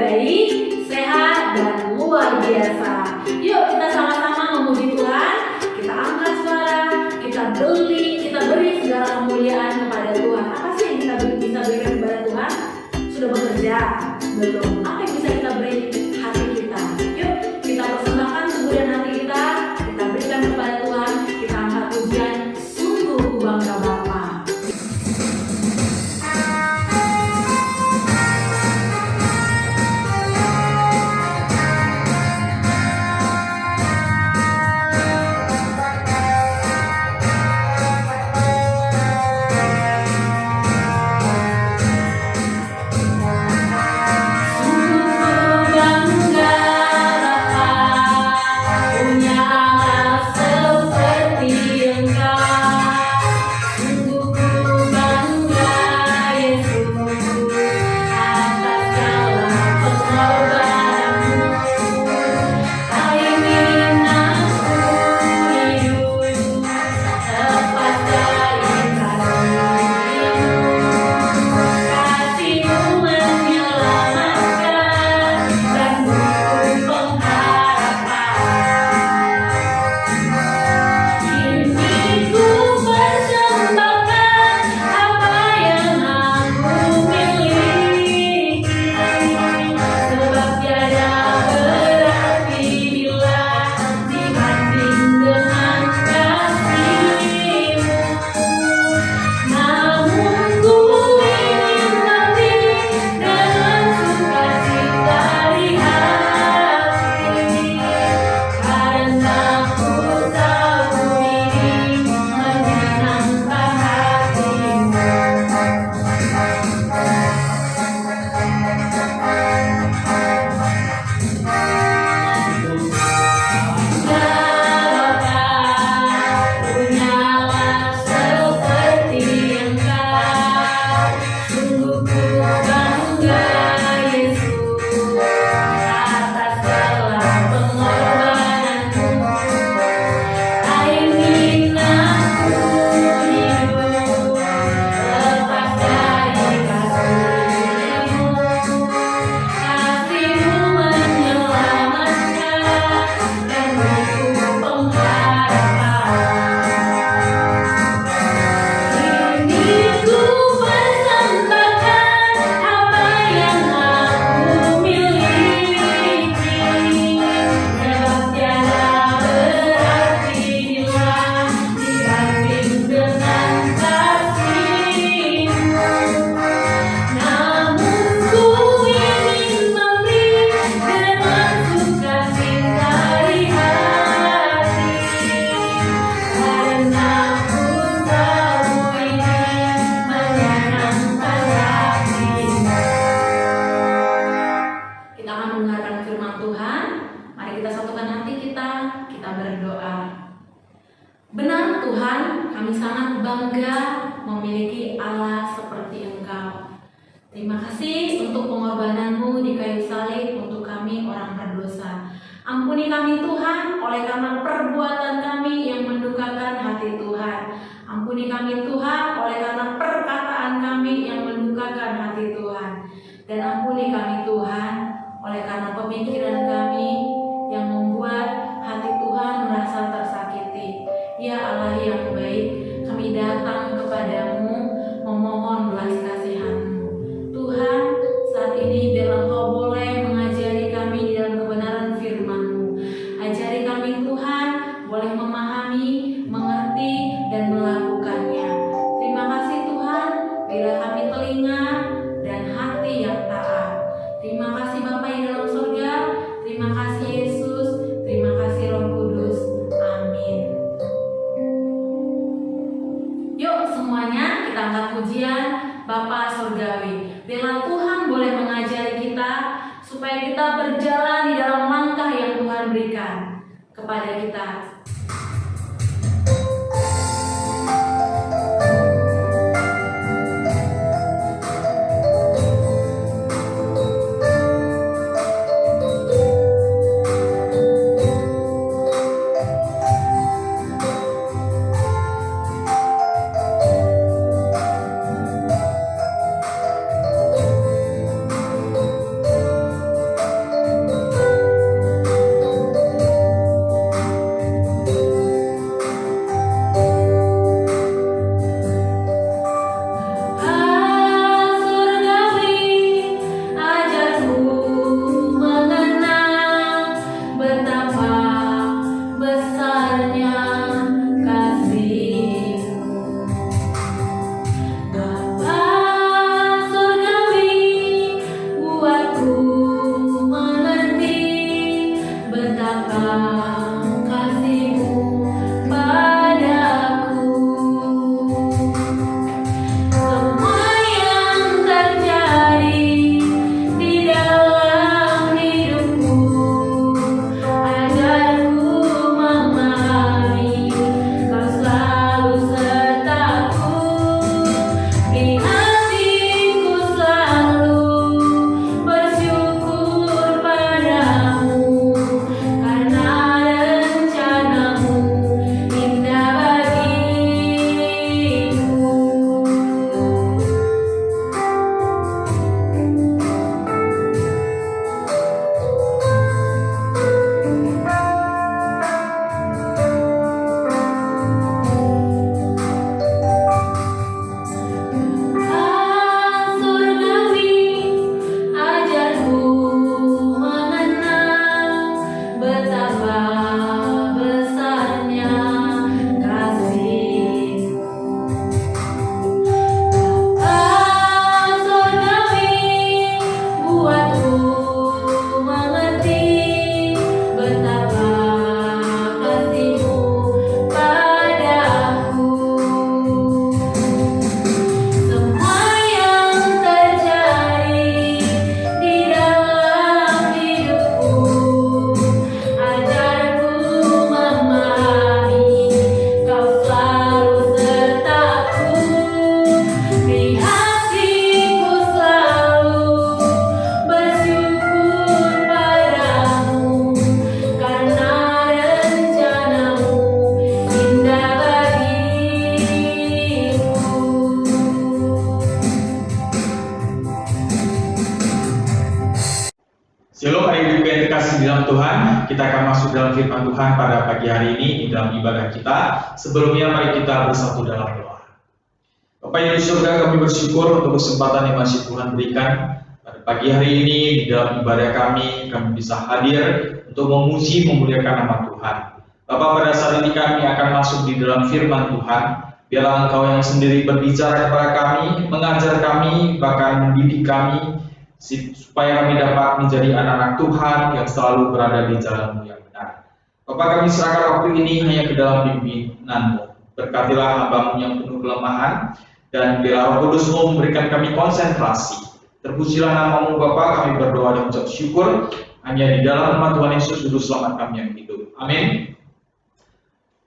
baik, sehat, dan luar biasa. Yuk kita sama-sama memuji Tuhan. Kita angkat suara, kita beri segala kemuliaan kepada Tuhan. Apa sih yang kita bisa berikan kepada Tuhan? Sudah bekerja? Belum. Apa yang bisa kita beri? Hati kita. Yuk kita persembahkan tubuh dan hati kita berikan kepada Tuhan. Kita angkat pujian, sungguh ku bangga Bapa. Benar Tuhan, kami sangat bangga memiliki Allah seperti Engkau. Terima kasih untuk pengorbanan-Mu di kayu salib untuk kami orang berdosa. Ampuni kami Tuhan oleh karena perbuatan kami yang mendukakan hati Tuhan. Ampuni kami Tuhan oleh karena perkataan kami yang mendukakan hati Tuhan. Dan ampuni kami Tuhan oleh karena pemikiran kami yang membuat hati Tuhan merasa tersakiti. Ya Allah yang baik, kami datang kepadamu memohon belas kasihan-Mu. Tuhan, saat ini biar Engkau boleh mengajari kami di dalam kebenaran firman-Mu. Ajari kami Tuhan, boleh memahami, mengerti, dan melakukannya. Terima kasih Tuhan, bila kami telinga dan hati yang taat. Terima kasih Bapa yang dalam surga, terima kasih Yesus, terima kasih Roh Kudus. Amin. Yuk semuanya kita angkat pujian Bapa Surgawi. Biarlah Tuhan boleh mengajari kita supaya kita berjalan di dalam langkah yang Tuhan berikan kepada kita. dalam Tuhan, kita akan masuk dalam firman Tuhan pada pagi hari ini di dalam ibadah kita. Sebelumnya mari kita bersatu dalam doa. Bapa yang di surga, kami bersyukur untuk kesempatan yang masih Tuhan berikan pada pagi hari ini di dalam ibadah kami bisa hadir untuk memuji memuliakan nama Tuhan. Bapa, pada saat ini kami akan masuk di dalam firman Tuhan. Biarlah Engkau yang sendiri berbicara kepada kami, mengajar kami, bahkan mendidik kami, supaya kami dapat menjadi anak-anak Tuhan yang selalu berada di jalan yang benar. Bapak, kami serahkan waktu ini hanya ke dalam pimpinan-Mu. Berkatilah hamba-Mu yang penuh kelemahan, dan biarlah Roh Kudus-Mu memberikan kami konsentrasi. Terpujilah nama-Mu Bapa, kami berdoa dan ucap syukur hanya di dalam nama Tuhan Yesus Juru Selamat kami yang hidup. Amin.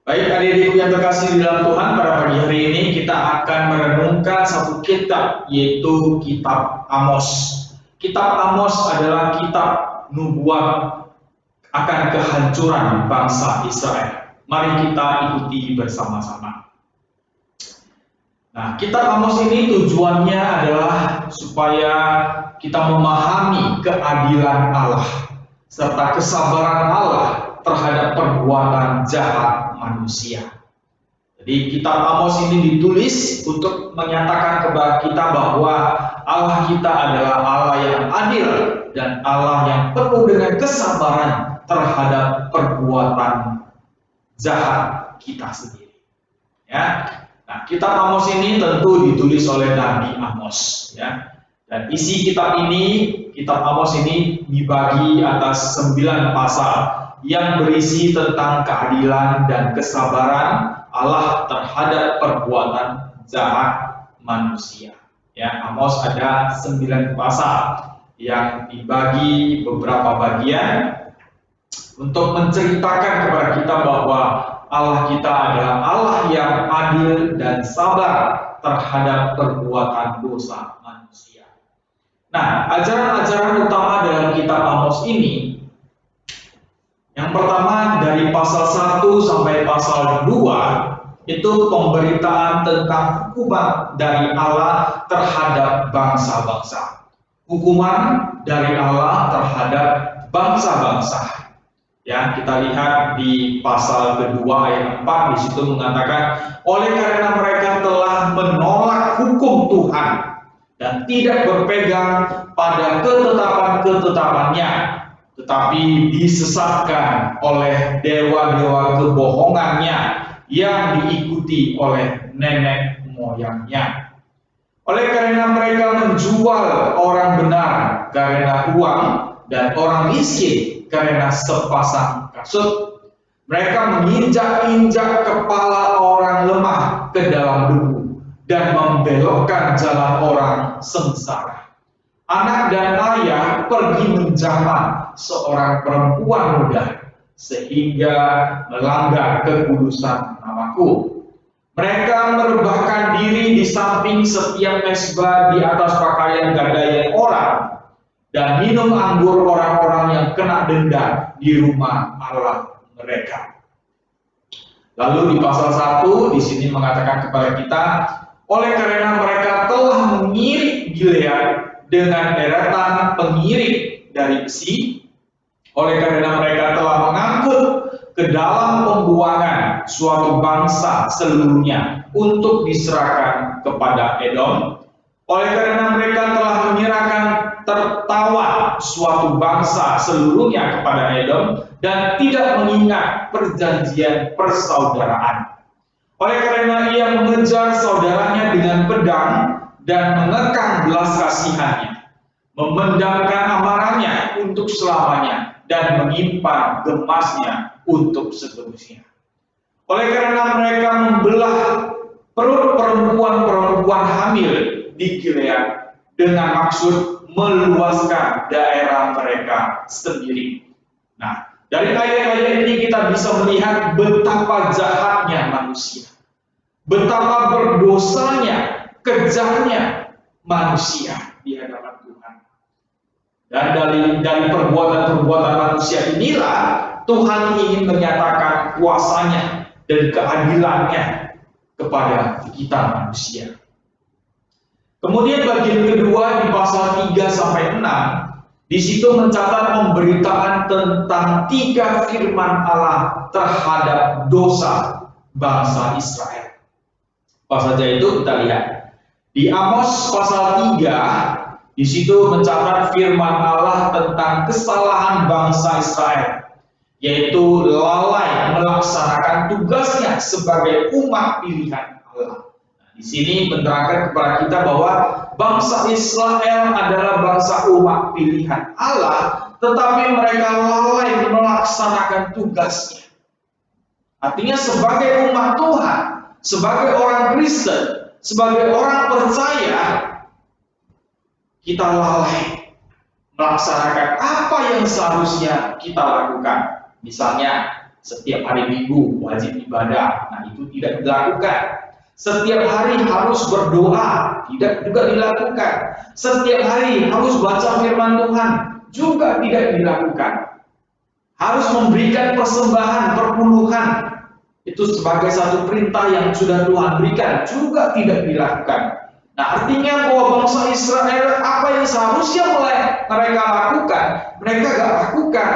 Baik adik-adikku yang terkasih di dalam Tuhan, pada pagi hari ini kita akan merenungkan satu kitab, yaitu kitab Amos. Kitab Amos adalah kitab nubuat akan kehancuran bangsa Israel. Mari kita ikuti bersama-sama. Nah, kitab Amos ini tujuannya adalah supaya kita memahami keadilan Allah serta kesabaran Allah terhadap perbuatan jahat manusia. Jadi kitab Amos ini ditulis untuk menyatakan kepada kita bahwa Allah kita adalah Allah yang adil dan Allah yang penuh dengan kesabaran terhadap perbuatan jahat kita sendiri. Ya. Nah, kitab Amos ini tentu ditulis oleh Nabi Amos, ya. Dan isi kitab Amos ini dibagi atas 9 pasal yang berisi tentang keadilan dan kesabaran Allah terhadap perbuatan jahat manusia. Ya, Amos ada 9 pasal yang dibagi beberapa bagian untuk menceritakan kepada kita bahwa Allah kita adalah Allah yang adil dan sabar terhadap perbuatan dosa manusia. Nah, ajaran-ajaran utama dalam kitab Amos ini, yang pertama dari pasal 1 sampai pasal 2 itu pemberitaan tentang hukuman dari Allah terhadap bangsa-bangsa. Hukuman dari Allah terhadap bangsa-bangsa. Ya, kita lihat di pasal kedua ayat 4 di situ mengatakan, oleh karena mereka telah menolak hukum Tuhan dan tidak berpegang pada ketetapan-ketetapannya, tetapi disesatkan oleh dewa-dewa kebohongannya yang diikuti oleh nenek moyangnya. Oleh karena mereka menjual orang benar karena uang dan orang miskin karena sepasang kasut, mereka menginjak-injak kepala orang lemah ke dalam debu dan membelokkan jalan orang sengsara. Anak dan ayah pergi menjamah seorang perempuan muda sehingga melanggar kekudusan namaku. Mereka merebahkan diri di samping setiap mezbah di atas pakaian gadaian orang dan minum anggur orang-orang yang kena denda di rumah Allah mereka. Lalu di pasal 1 di sini mengatakan kepada kita, oleh karena mereka telah mengirik Gilead dengan deretan pengirik dari besi, oleh karena mereka telah mengangkut ke dalam pembuangan suatu bangsa seluruhnya untuk diserahkan kepada Edom, oleh karena mereka telah menyerahkan tertawa suatu bangsa seluruhnya kepada Edom dan tidak mengingat perjanjian persaudaraan. Oleh karena ia mengejar saudaranya dengan pedang dan mengekang belas kasihannya, memendamkan amarahnya untuk selamanya dan menyimpan gemasnya untuk seterusnya. Oleh karena mereka membelah perut perempuan-perempuan hamil di Gilead dengan maksud meluaskan daerah mereka sendiri. Nah, dari ayat-ayat ini kita bisa melihat betapa jahatnya manusia, betapa berdosanya, kejamnya manusia di hadapan Tuhan. Dan dari perbuatan-perbuatan manusia inilah Tuhan ingin menyatakan kuasanya dan keadilannya kepada kita manusia. Kemudian bagian kedua di pasal 3 sampai 6 Di situ mencatat pemberitaan tentang 3 firman Allah terhadap dosa bangsa Israel. Apa saja itu kita lihat. Di Amos pasal 3, di situ mencatat firman Allah tentang kesalahan bangsa Israel, yaitu lalai melaksanakan tugasnya sebagai umat pilihan Allah. Nah, di sini menerangkan kepada kita bahwa bangsa Israel adalah bangsa umat pilihan Allah, tetapi mereka lalai melaksanakan tugasnya. Artinya sebagai umat Tuhan, sebagai orang Kristen, sebagai orang percaya, kita lalai melaksanakan apa yang seharusnya kita lakukan. Misalnya, setiap hari Minggu wajib ibadah, nah itu tidak dilakukan. Setiap hari harus berdoa, tidak juga dilakukan. Setiap hari harus baca firman Tuhan, juga tidak dilakukan. Harus memberikan persembahan perpuluhan, itu sebagai satu perintah yang sudah Tuhan berikan, juga tidak dilakukan. Nah, artinya bahwa bangsa Israel apa yang seharusnya mereka lakukan, mereka gak lakukan.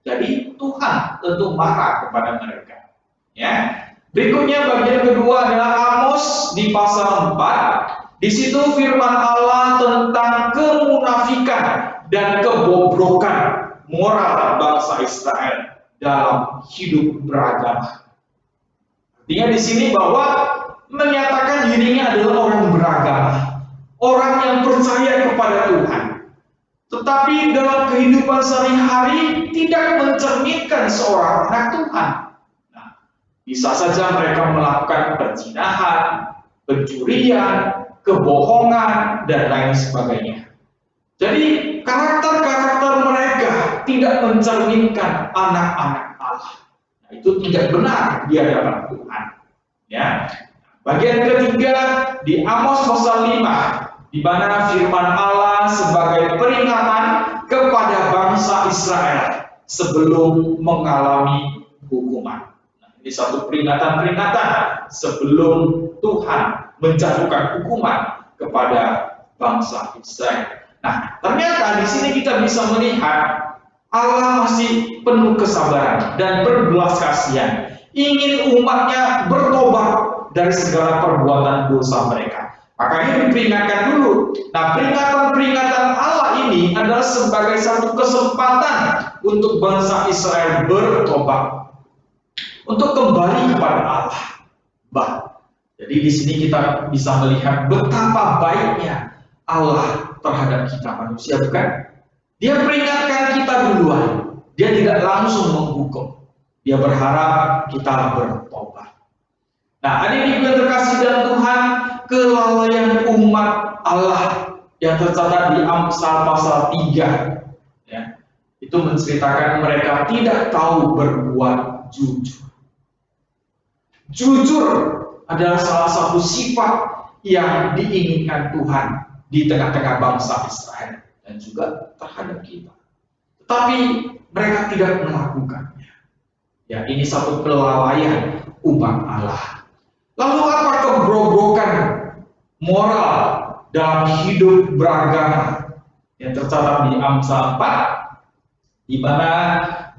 Jadi Tuhan tentu marah kepada mereka. Ya. Berikutnya bagian kedua adalah Amos di pasal 4. Di situ firman Allah tentang kemunafikan dan kebobrokan moral bangsa Israel dalam hidup beragama. Artinya di sini bahwa menyatakan dirinya adalah orang beragama, orang yang percaya kepada Tuhan, tetapi dalam kehidupan sehari-hari tidak mencerminkan seorang anak Tuhan. Nah, bisa saja mereka melakukan perzinahan, pencurian, kebohongan, dan lain sebagainya. Jadi karakter-karakter mereka tidak mencerminkan anak-anak Allah. Nah, itu tidak benar di hadapan Tuhan. Ya. Bagian ketiga di Amos pasal 5, di mana firman Allah sebagai peringatan kepada bangsa Israel sebelum mengalami hukuman. Nah, ini satu peringatan-peringatan sebelum Tuhan menjatuhkan hukuman kepada bangsa Israel. Nah, ternyata di sini kita bisa melihat Allah masih penuh kesabaran dan berbelas kasihan, ingin umatnya bertobat dari segala perbuatan dosa mereka. Makanya diperingatkan dulu. Nah, peringatan-peringatan Allah ini adalah sebagai satu kesempatan untuk bangsa Israel bertobat, untuk kembali kepada Allah. Jadi di sini kita bisa melihat betapa baiknya Allah terhadap kita manusia, bukan? Dia peringatkan kita duluan. Dia tidak langsung menghukum. Dia berharap kita bertobat. Nah, adik-adik yang terkasih dalam Tuhan, kelalaian umat Allah yang tercatat di Amsal pasal 3, ya, itu menceritakan mereka tidak tahu berbuat jujur. Jujur adalah salah satu sifat yang diinginkan Tuhan di tengah-tengah bangsa Israel dan juga terhadap kita. Tetapi mereka tidak melakukannya. Ya, ini satu kelalaian umat Allah. Lalu apa kebobrokan moral dalam hidup beragama yang tercatat di Amsal 4, di mana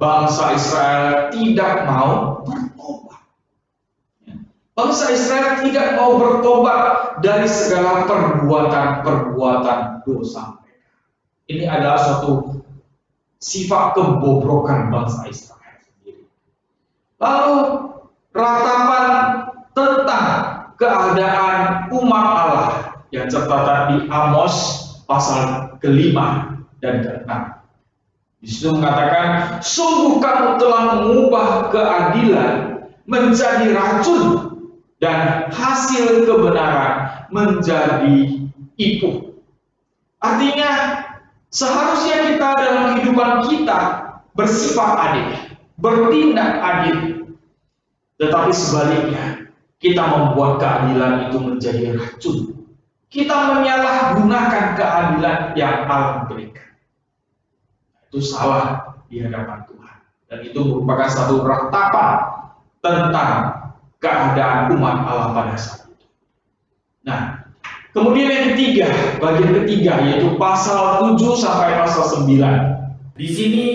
bangsa Israel tidak mau bertobat. Bangsa Israel tidak mau bertobat dari segala perbuatan-perbuatan dosa mereka. Ini adalah suatu sifat kebobrokan bangsa Israel sendiri. Lalu ratapan tentang keadaan umat Allah yang tercatat di Amos pasal ke-5 dan ke-6. Di situ mengatakan, sungguh kamu telah mengubah keadilan menjadi racun dan hasil kebenaran menjadi ipuh. Artinya, seharusnya kita dalam kehidupan kita bersifat adil, bertindak adil. Tetapi sebaliknya, kita membuat keadilan itu menjadi racun. Kita menyalahgunakan keadilan yang Allah berikan. Itu salah di hadapan Tuhan. Dan itu merupakan satu ratapan tentang keadaan umat Allah pada saat itu. Nah, Kemudian yang ketiga, bagian ketiga yaitu pasal 7 sampai pasal 9. Di sini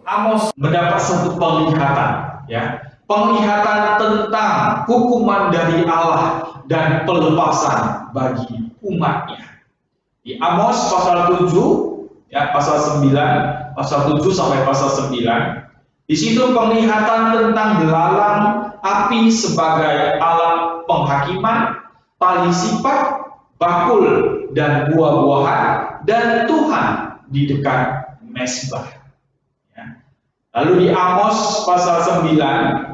Amos mendapat satu penglihatan, ya. Penglihatan tentang hukuman dari Allah dan pelepasan bagi umatnya. Di Amos pasal 7, ya, pasal 9, pasal 7 sampai pasal 9. Di situ penglihatan tentang belalang api sebagai alat penghakiman, tali sifat, bakul dan buah-buahan, dan Tuhan di dekat mezbah. Ya. Lalu di Amos pasal 9,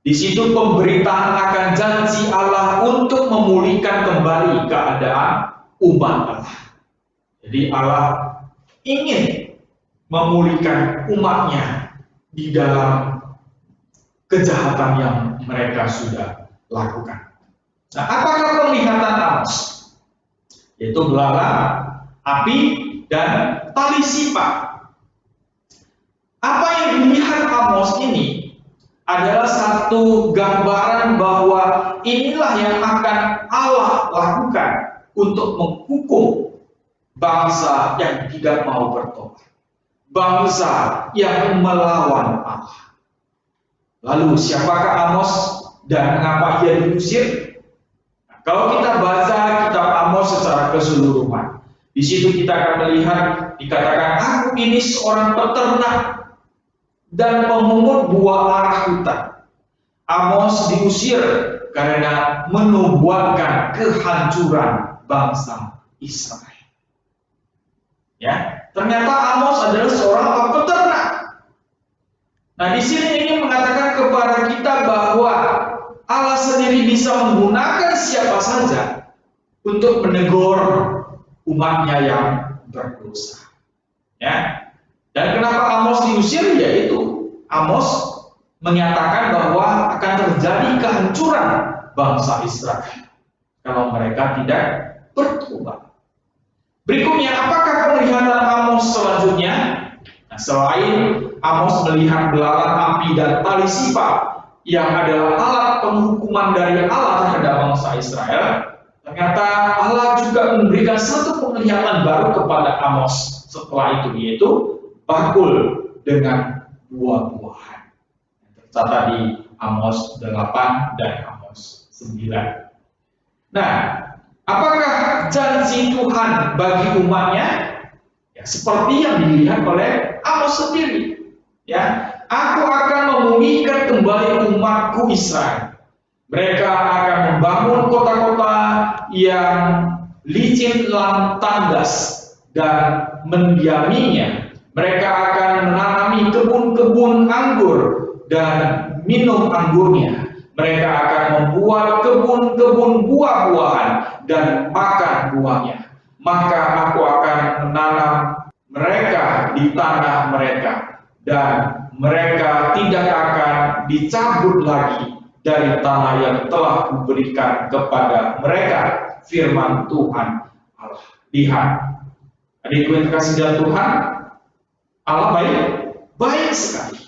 di situ pemberitaan akan janji Allah untuk memulihkan kembali keadaan umat Allah. Jadi Allah ingin memulihkan umatnya di dalam kejahatan yang mereka sudah lakukan. Nah, apakah penglihatan Amos? Yaitu belalang, api, dan tali sifat. Apa yang dilihat Amos ini adalah satu gambaran bahwa inilah yang akan Allah lakukan untuk menghukum bangsa yang tidak mau bertobat, bangsa yang melawan Allah. Lalu siapakah Amos dan mengapa ia diusir? Kalau kita baca kitab Amos secara keseluruhan, di situ kita akan melihat dikatakan, aku ini seorang peternak dan pemungut buah arah hutan. Amos diusir karena menubuatkan kehancuran bangsa Israel. Ya, ternyata Amos adalah seorang peternak. Nah, di sini ingin mengatakan kepada kita bahwa Allah sendiri bisa menggunakan siapa saja untuk menegur umatnya yang berdosa. Ya. Dan kenapa Amos diusir? Yaitu Amos menyatakan bahwa akan terjadi kehancuran bangsa Israel kalau mereka tidak bertobat. Berikutnya, apakah penglihatan Amos selanjutnya? Nah, selain Amos melihat belalang api dan tali sifat yang adalah alat penghukuman dari Allah terhadap bangsa Israel, ternyata Allah juga memberikan satu penglihatan baru kepada Amos setelah itu, yaitu bakul dengan buah-buahan. Tercatat di Amos 8 dan Amos 9. Nah, apakah janji Tuhan bagi umatnya? Ya, seperti yang dilihat oleh Amos sendiri. Ya, aku akan memulihkan kembali umatku Israel. Mereka akan membangun kota-kota yang licin landas dan mendiaminya. Mereka akan menanami kebun-kebun anggur dan minum anggurnya. Mereka akan membuat kebun-kebun buah-buahan dan makan buahnya. Maka aku akan menanam mereka di tanah mereka, dan mereka tidak akan dicabut lagi dari tanah yang telah kuberikan kepada mereka, firman Tuhan Allah. Lihat, adikku yang terkasih dalam Tuhan, Allah baik sekali.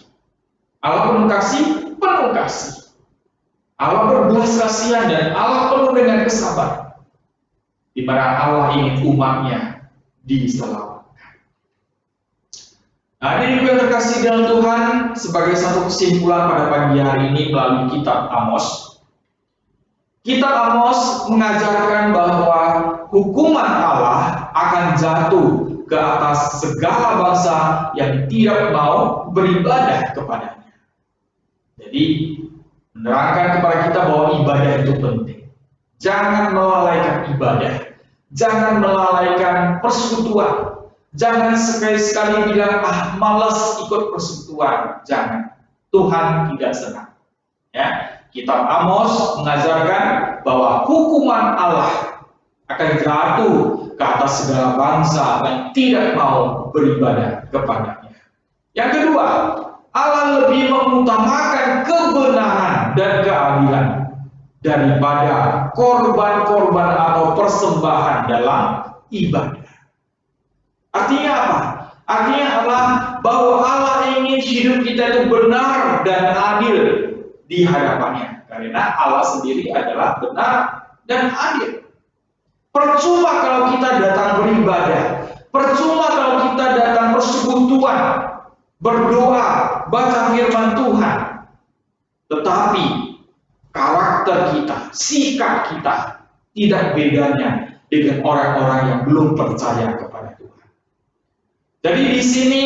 Allah penuh kasih, penuh kasih. Allah berbelas kasihan dan Allah penuh dengan kesabaran, di mana Allah ingin umatnya diselamatkan. Nah, adikku yang terkasih dalam Tuhan, sebagai satu kesimpulan pada pagi hari ini melalui kitab Amos, kitab Amos mengajarkan bahwa hukuman Allah akan jatuh ke atas segala bangsa yang tidak mau beribadah kepadanya. Jadi, menerangkan kepada kita bahwa ibadah itu penting. Jangan melalaikan ibadah, jangan melalaikan persekutuan. Jangan sekali-sekali bilang, malas ikut persekutuan. Jangan. Tuhan tidak senang. Ya, kitab Amos mengajarkan bahwa hukuman Allah akan jatuh ke atas segala bangsa yang tidak mau beribadah kepadanya. Yang kedua, Allah lebih mengutamakan kebenaran dan keadilan daripada korban-korban atau persembahan dalam ibadah. Artinya apa? Artinya adalah bahwa Allah ingin hidup kita itu benar dan adil di hadapannya. Karena Allah sendiri adalah benar dan adil. Percuma kalau kita datang beribadah, percuma kalau kita datang persekutuan, berdoa, baca firman Tuhan, tetapi karakter kita, sikap kita tidak bedanya dengan orang-orang yang belum percaya kepada Tuhan. Jadi di sini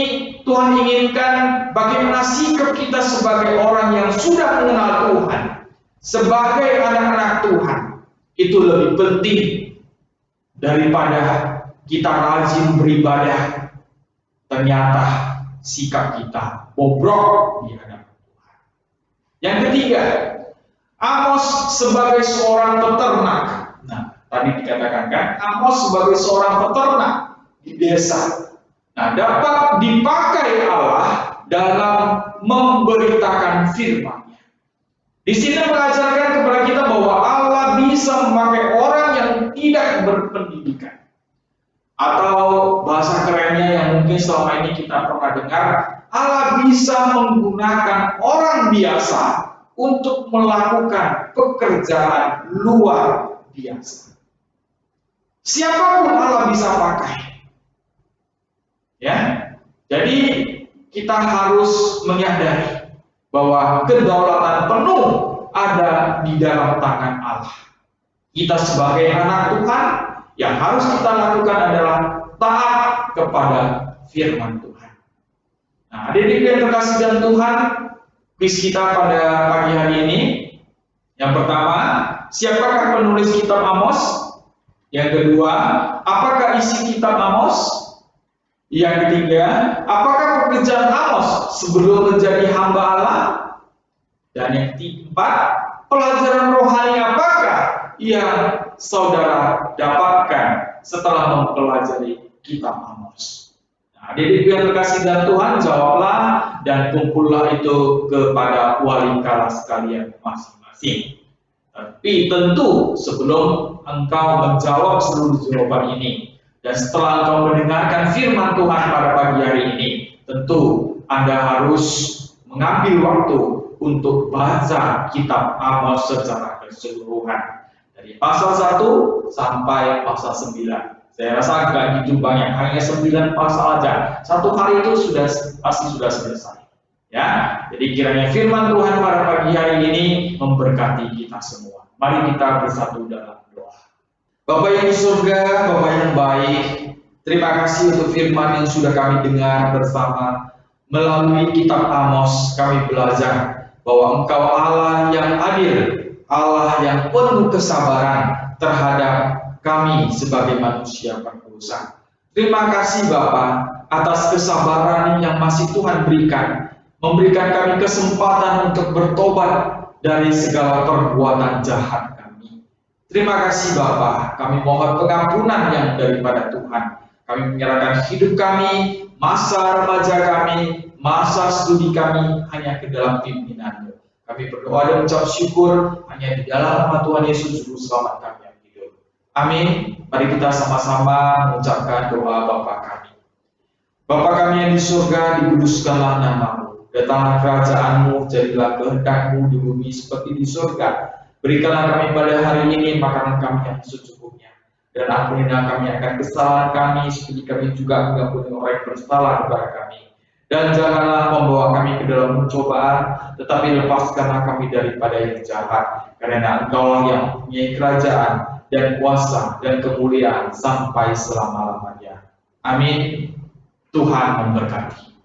Tuhan inginkan bagaimana sikap kita sebagai orang yang sudah mengenal Tuhan, sebagai anak-anak Tuhan, itu lebih penting daripada kita rajin beribadah, ternyata sikap kita bobrok di hadapan Tuhan. Yang ketiga, Amos sebagai seorang peternak. Nah, tadi dikatakan kan, Amos sebagai seorang peternak di desa. Nah, dapat dipakai Allah dalam memberitakan firman-Nya. Di sini mengajarkan kepada kita bahwa Allah bisa memakai orang yang tidak berpendidikan. Atau bahasa kerennya yang mungkin selama ini kita pernah dengar, Allah bisa menggunakan orang biasa untuk melakukan pekerjaan luar biasa. Siapapun Allah bisa pakai. Ya, jadi kita harus menyadari bahwa kedaulatan penuh ada di dalam tangan Allah. Kita sebagai anak Tuhan, yang harus kita lakukan adalah taat kepada firman Tuhan. Nah, adik-adik yang terkasih dalam Tuhan, kuis kita pada pagi hari ini. Yang pertama, siapakah penulis kitab Amos? Yang kedua, apakah isi kitab Amos? Yang ketiga, apakah pekerjaan Amos sebelum menjadi hamba Allah? Dan yang keempat, pelajaran rohani apakah yang saudara dapatkan setelah mempelajari kitab Amos? Nah, adik-adik yang terkasih dalam Tuhan, jawablah dan kumpullah itu kepada wali kelas kalian masing-masing. Tapi tentu sebelum engkau menjawab seluruh jawaban ini, dan setelah engkau mendengarkan firman Tuhan pada pagi hari ini, tentu Anda harus mengambil waktu untuk baca kitab Amos secara keseluruhan. Dari pasal 1 sampai pasal 9. Saya rasa agak gitu banyak, hanya 9 pasal aja. Satu hari itu pasti sudah selesai. Ya, jadi kiranya firman Tuhan pada pagi hari ini memberkati kita semua. Mari kita bersatu dalam doa. Bapa yang di surga, Bapa yang baik, terima kasih untuk firman yang sudah kami dengar bersama. Melalui kitab Amos kami belajar bahwa Engkau Allah yang adil, Allah yang penuh kesabaran terhadap kami sebagai manusia berdosa. Terima kasih Bapa atas kesabaran yang masih Tuhan berikan, memberikan kami kesempatan untuk bertobat dari segala perbuatan jahat kami. Terima kasih Bapa, kami mohon pengampunan yang daripada Tuhan. Kami menyerahkan hidup kami, masa remaja kami, masa studi kami hanya ke dalam pimpinan-Mu. Kami berdoa dan mengucap syukur hanya di dalam nama Tuhan Yesus Juru Selamat kami yang hidup. Amin. Mari kita sama-sama mengucapkan doa Bapa kami. Bapa kami yang di surga, dikuduskanlah nama-Mu. Datanglah kerajaan-Mu, jadilah kehendak-Mu di bumi seperti di surga. Berikanlah kami pada hari ini makanan kami yang secukupnya. Dan ampunilah kami akan kesalahan kami, seperti kami juga mengampuni orang yang bersalah kepada kami. Dan janganlah membawa kami ke dalam pencobaan, tetapi lepaskanlah kami daripada yang jahat. Karena Engkau yang mempunyai kerajaan dan kuasa dan kemuliaan sampai selama-lamanya. Amin. Tuhan memberkati.